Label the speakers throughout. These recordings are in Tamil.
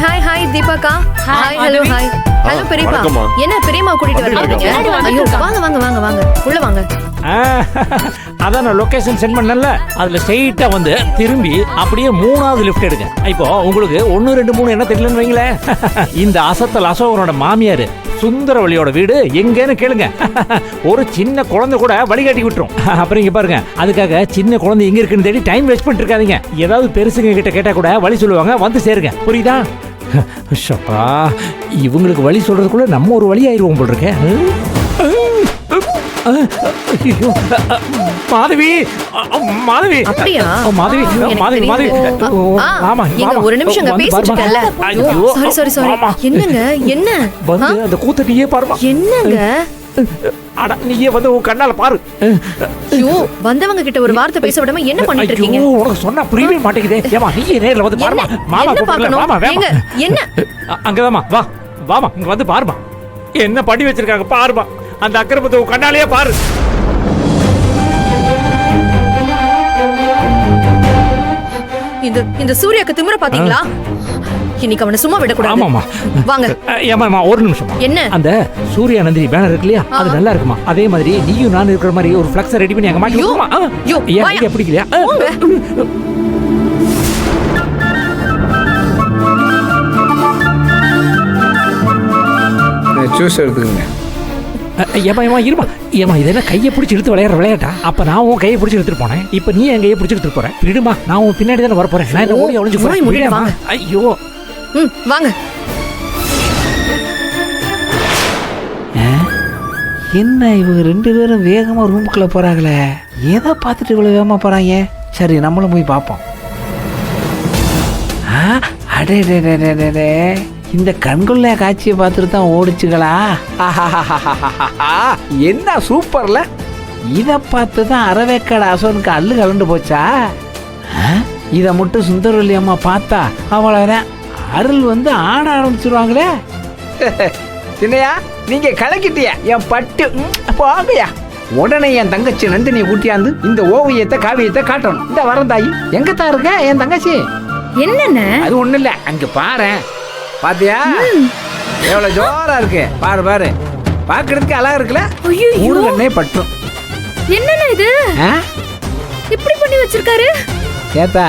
Speaker 1: ஹாய் தீபாக்கா. Hi hello hi. ஹலோ பெரியப்பா. என்ன பெரியம்மா கூட்டிட்டு வரீங்க? ஐயோ வாங்க வாங்க வாங்க வாங்க உள்ள வாங்க.
Speaker 2: அதான் நான் லொகேஷன் சென்ட் பண்ணல, அதுல ஸ்ட்ரைட்டா வந்து திரும்பி அப்படியே 3வது லிஃப்ட் எடுங்க. இப்போ உங்களுக்கு 1 2 3 என்ன தெரியலன்னு வைங்களேன். இந்த அசத்தல் அசோகனோட மாமியார் சுந்தரவள்ளியோட வீடு எங்கன்னு கேளுங்க. ஒரு சின்ன குழந்தை கூட வழிகாட்டி விட்டுரும். அப்புறம் இங்க பாருங்க, அதுக்காக சின்ன குழந்தை எங்க இருக்குன்னு தேடி டைம் வேஸ்ட் பண்ணிட்டு இருக்காதீங்க. ஏதாவது பெருசுங்க கிட்ட கேட்டா கூட வழி சொல்லுவாங்க, வந்து சேருங்க. புரியுதா? ஷப்பா, இவங்களுக்கு வழி சொல்றதுக்குள்ள நம்ம ஒரு வழி ஆயிருவோம் போல் இருக்கேன். மாதவி மாதவி
Speaker 1: அப்படியா?
Speaker 2: மாதவி மாதவி மாதவி ஆமா
Speaker 1: இங்க ஒரு நிமிஷம் பேசிட்டு இருக்கல. சாரி என்னங்க என்ன
Speaker 2: வந்து அந்த கூத்தட்டியே பாருமா.
Speaker 1: என்னங்க
Speaker 2: அட நீயே வந்து உன் கண்ணால பாரு.
Speaker 1: ஐயோ வந்தவங்க கிட்ட ஒரு வார்த்தை பேச விடாம என்ன பண்ணிட்டு இருக்கீங்க?
Speaker 2: ஐயோ உனக்கு சொன்னா புரியவே மாட்டேங்குதே. ஏமா நீ நேர்ல வந்து பாருமா. மாமா கூப்பிடல. மாமா வேமா.
Speaker 1: என்ன
Speaker 2: அங்கதாமா வா. வாமா இங்க வந்து பாருமா. என்ன பண்ணி வச்சிருக்காங்க பாருமா. அந்த அக்கிரமத்தை உன் கண்ணாலேயே பாரு.
Speaker 1: இந்த சூர்யாக்கு திமிர பாத்தீங்களா? இன்னைக்கு அவனை சும்மா விடக்கூடாது.
Speaker 2: ஆமாமா
Speaker 1: வாங்க.
Speaker 2: ஏமா ஒரு நிமிஷம்.
Speaker 1: என்ன?
Speaker 2: அந்த சூர்யா நந்தினி பேனர் இருக்கு இல்லையா, அது நல்லா இருக்குமா? அதே மாதிரி நீயும் நான் இருக்கிற மாதிரி ஒரு ஃபிளக்ஸ் ரெடி பண்ணி அங்க மாட்டிடுமா? ஏன் பிடிக்கலையா?
Speaker 3: ஜூஸ் எடுத்துக்கங்க.
Speaker 2: ஏமா இருமா. ஏமா இது என்ன கையை பிடிச்சி இழுத்து விளையாடுற விளையாட்டா? அப்ப நான் உன் கையை பிடிச்சி எடுத்துட்டு போனேன், இப்ப நீ என் கையை பிடிச்சி எடுத்துட்டு போறேன். விடுமா, நான் உன் பின்னாடி தானே வர போறேன். நான் என்ன ஓடி ஒளிஞ்சு போறேன்? ஐயோ
Speaker 1: வாங்க.
Speaker 3: என்ன இவங்க 2 பேரும் வேகமா ரூமுக்குள்ள போறாங்களே, ஏதோ பார்த்துட்டு இவ்வளவு வேகமா போறாங்க. சரி நம்மளும் போய் பார்ப்போம். அடே இந்த கண்கொள்ள காட்சியை பார்த்துட்டு தான் ஓடிச்சுங்களா? என்ன சூப்பர்ல. இதை பார்த்து தான் அரவேக்காடு அசோனுக்கு அள்ளு கலண்டு போச்சா? இதை மட்டும் சுந்தரவல்லி அம்மா பார்த்தா அவ்வளோதான், அருள் வந்து ஆட ஆரம்பிச்சிருவாங்களே. சின்னையா நீங்க கலக்கிட்டிய என் பட்டு போகையா. உடனே என் தங்கச்சி நந்தினியை கூட்டியாந்து இந்த ஓவியத்தை காவியத்தை காட்டணும். இந்த வரேன் தாயி. எங்க தான் இருக்க என் தங்கச்சி?
Speaker 1: என்னென்ன? அது
Speaker 3: ஒண்ணு இல்ல, அங்க பாரு. பாத்தியா எவ்வளவு ஜோரா இருக்கு பாரு பாரு. பாக்குறதுக்கு அழகா இருக்குல்ல? ஊருகண்ணே பட்டும்.
Speaker 1: என்னென்ன இது இப்படி பண்ணி வச்சிருக்காரு?
Speaker 3: ஏத்தா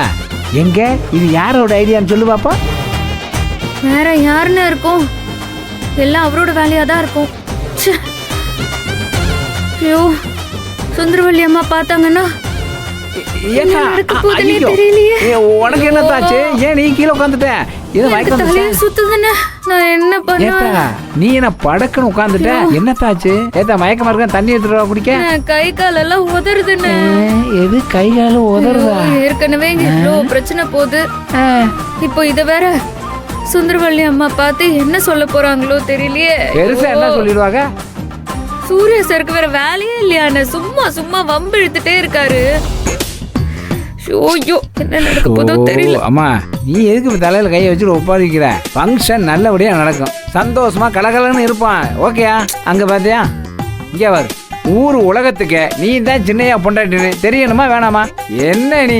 Speaker 3: எங்க இது யாரோட ஐடியான்னு சொல்லு பாப்பா.
Speaker 1: வேற யாருன்னு இருக்கும்? எல்லாம் அவரோட வேலையா தான் இருக்கும். ஐயோ சுந்தரவல்லி அம்மா பார்த்தாங்கன்னா
Speaker 3: உனக்கு என்ன தாச்சு? ஏன் நீ கீழே உட்காந்துட்ட? நீ என்ன படக்குன்னு உட்காந்துட்ட? என்ன தாச்சு? ஏதா மயக்கமா இருக்க? தண்ணி எடுத்துட்டு குடிக்க.
Speaker 1: கை கால் எல்லாம் உதறுதுன்னு.
Speaker 3: எது கை காலும் உதறுதா?
Speaker 1: ஏற்கனவே இவ்வளோ பிரச்சனை போகுது, இப்போ இத வேற சுந்தரவல்லி அம்மா பார்த்து என்ன சொல்ல போறாங்களோ தெரியலையே.
Speaker 3: பெருசா என்ன சொல்லிடுவாங்க?
Speaker 1: சூர்யா சருக்கு வேற வேலையே இல்லையான்னு சும்மா சும்மா வம்பு இழுத்துட்டே இருக்காரு. என்ன நடக்க போதோ தெரியல.
Speaker 3: அம்மா நீ எதுக்கு தலையில கையை வச்சுட்டு ஒப்பாதிக்கிற? ஃபங்க்ஷன் நல்லபடியா நடக்கும், சந்தோஷமா கலகலன்னு இருப்பான். ஓகேயா? அங்க பாத்தியா, இங்க வரு. ஊரு உலகத்துக்கு நீ தான் சின்னையா பொண்டாட்டின்னு தெரியணுமா வேணாமா? என்ன நீ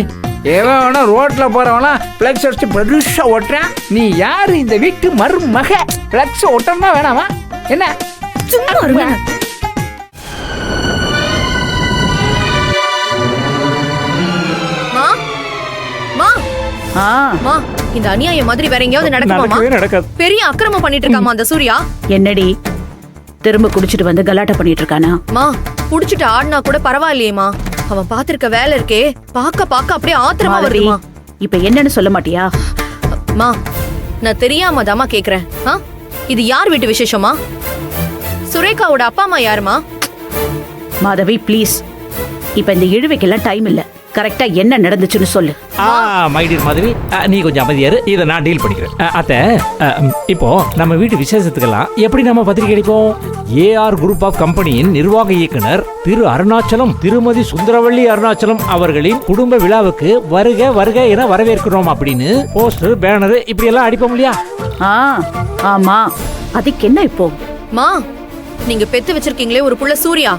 Speaker 3: எவனா ரோட்ல போறவனா பிளக்ஸ் அடிச்சு பெருசா ஓட்டுறான். நீ யாரு? இந்த வீட்டு மருமக. பிளக்ஸ் ஓட்டணுமா வேணாமா? என்ன
Speaker 1: சும்மா இருங்க. இந்த அநியாய மாதிரி வேற எங்கயாவது நடக்குமா? பெரிய அக்கிரமம் பண்ணிட்டு இருக்காமா அந்த சூர்யா.
Speaker 4: என்னடி திரும்ப குடிச்சிட்டு வந்து கலாட்டா பண்ணிட்டு இருக்கானா?
Speaker 1: மா குடிச்சிட்டு ஆடினா கூட பரவாயில்லையேமா, அவன் பாத்திருக்க வேலை இருக்கே, பாக்க பாக்க அப்படியே ஆத்திரமா வருதுமா.
Speaker 4: இப்ப என்னன்னு சொல்ல மாட்டியா?
Speaker 1: மா நான் தெரியாம தாமா கேக்குறேன். இது யார் வீட்டு விசேஷமா? சுரேகாவோட அப்பா அம்மா யாருமா?
Speaker 4: மாதவி ப்ளீஸ், இப்ப இந்த இழுவைக்கெல்லாம் டைம் இல்ல. கரெக்டா என்ன நடந்துச்சுன்னு சொல்லு.
Speaker 2: மை டியர் மாதிரி நீ கொஞ்சம் அமைதியாரு, இதை நான் டீல் பண்ணிக்கிறேன். அத்தை, இப்போ நம்ம வீட்டு விசேஷத்துக்கெல்லாம் எப்படி நம்ம பத்திரிகை அடிப்போம்? ஏஆர் குரூப் ஆஃப் கம்பெனியின் நிர்வாக இயக்குனர் திரு அருணாச்சலம், திருமதி சுந்தரவல்லி அருணாச்சலம் அவர்களின் குடும்ப விழாவுக்கு வருக வருக என வரவேற்கிறோம் அப்படின்னு போஸ்டர், பேனர் இப்படி எல்லாம் அடிப்போம் இல்லையா?
Speaker 4: ஆமா, அதுக்கு என்ன இப்போ?
Speaker 1: மா நீங்க பெத்து வச்சிருக்கீங்களே ஒரு புள்ள சூர்யா,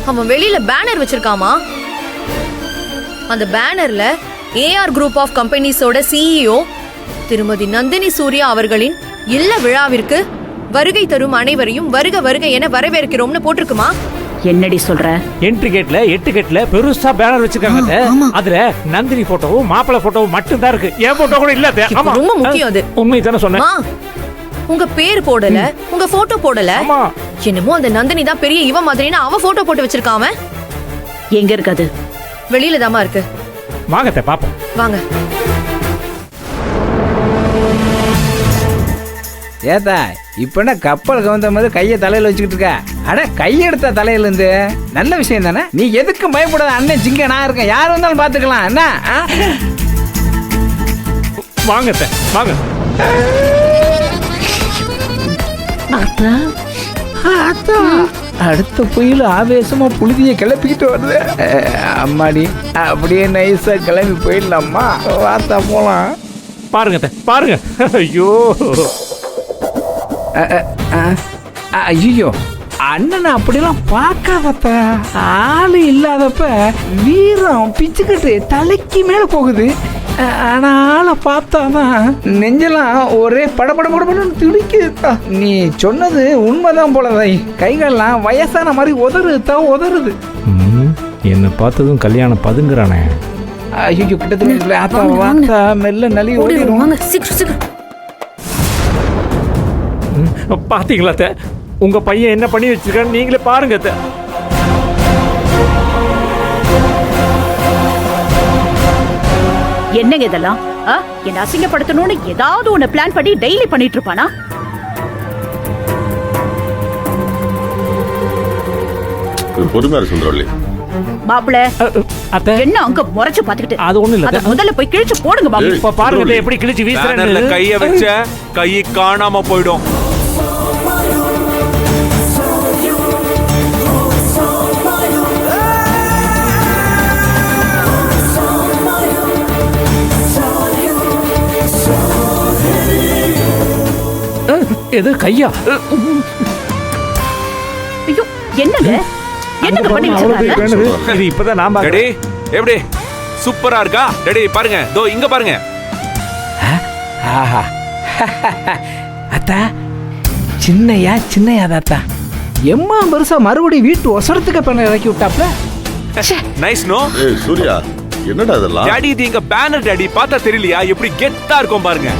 Speaker 1: அவன் வெளியில பேனர் வச்சிருக்காமா. அந்த பேனர்ல ஏஆர் குரூப் ஆஃப் கம்பெனிஸோட சிஇஓ
Speaker 5: திருமதி நந்தினி சூர்யா அவர்களின் இல்ல விழாவிற்கு வருகை தரும் அனைவரையும் வருக வருக என வரவேற்கிறோம்னு போட்டிருக்குமா?
Speaker 4: என்னடி சொல்ற?
Speaker 2: என்ட்ரி கேட்ல 8 கேட்ல பெருசா பேனர் வச்சிருக்காங்க. அதுல நந்தினி போட்டோவும் மாப்பிள்ளை போட்டோவும் மட்டும் தான் இருக்கு. என் போட்டோ கூட இல்ல.
Speaker 5: இப்ப ரொம்ப முக்கியம் அது.
Speaker 2: உண்மை தானே சொன்னேன்.
Speaker 5: உங்க பேர் போடல, உங்க போட்டோ போடல.
Speaker 2: ஆமா.
Speaker 5: என்னமோ அந்த நந்தினி தான் பெரிய இவ மாதிரினா அவ போட்டோ போட்டு வச்சிருக்காம.
Speaker 4: எங்க இருக்காது?
Speaker 5: வெளியில தாமா இருக்கு.
Speaker 2: வாங்கத்த பாப்போம்.
Speaker 5: வாங்க.
Speaker 3: ஏதா இப்ப என்ன கப்பல் கவுந்த மாதிரி கையை தலையில வச்சுக்கிட்டு இருக்க? அட கையெடுத்த தலையில இருந்து நல்ல விஷயம் தானே. நீ எதுக்கு பயப்படாத, அண்ணன் ஜிங்க நான் இருக்கேன். யார் வந்தாலும் பாத்துக்கலாம். என்ன
Speaker 2: வாங்கத்த வாங்க.
Speaker 3: அடுத்த புயல் ஆவேசமா புழுதியை கிளப்பிக்கிட்டு வருது. அம்மாடி அப்படியே நைஸா கிளம்பி போயிடலாமா? வாத்தா போலாம்.
Speaker 2: பாருங்க பாருங்க. ஐயோ
Speaker 3: ஐயோ அண்ணனை அப்படிலாம் பார்க்காதப்ப. ஆளு இல்லாதப்ப வீரம் பிச்சுக்கிட்டு தலைக்கு மேல போகுது. ஆனா ஆளை பார்த்தாதான் நெஞ்செல்லாம் ஒரே படபடன்னு துடிக்குதுதா. நீ சொன்னது உண்மைதான் போலதாய். கைகள்லாம் வயசான மாதிரி உதறுது.
Speaker 2: என்ன பார்த்ததும் கல்யாணம் பதுங்குறானே.
Speaker 3: ஐயோ கிட்டத்தட்ட மெல்ல நலி ஓடிடும்.
Speaker 2: பாத்தீங்களா அத்தை? உங்க பையன் என்ன பண்ணி வச்சிருக்கான்னு நீங்களே பாருங்க அத்தை.
Speaker 4: என்னங்க இதெல்லாம்? என்ன அசிங்கப்படுத்தணும்னு ஏதாவது ஒண்ணு பிளான் பண்ணி டெய்லி பண்ணிட்டு இருப்பானா?
Speaker 6: பொறுமையா சுந்தரவள்ளி.
Speaker 4: மாப்பிள
Speaker 2: அத்தை
Speaker 4: என்ன அங்க முறைச்சு பாத்துக்கிட்டு?
Speaker 2: அது ஒண்ணு இல்ல.
Speaker 4: அத முதல்ல போய் கிழிச்சு போடுங்க மாப்பிள.
Speaker 2: இப்ப பாருங்க அத்தை எப்படி கிழிச்சு வீசுறேன்னு.
Speaker 7: கைய வச்ச கை காணாம போயிடும்.
Speaker 2: எது கையா?
Speaker 4: ஐயோ என்னங்க என்னங்க பண்ணி வச்சிருக்காங்க?
Speaker 2: இது இப்பதான் நான் பாக்குறேன்.
Speaker 7: டேடி எப்படி சூப்பரா இருக்கா? டேடி பாருங்க, தோ இங்க பாருங்க.
Speaker 3: அத்தா சின்னையா தாத்தா எம்மா பெருசா மறுபடியும் வீட்டு ஒசரத்துக்கு பண்ண இறக்கி விட்டாப்ல.
Speaker 7: Nice no.
Speaker 6: ஏய் சூர்யா, என்னடா இதெல்லாம்?
Speaker 7: டாடி இது எங்க பேனர் டாடி. பார்த்தா தெரியலையா எப்படி கெத்தா இருக்கும் பாருங்க.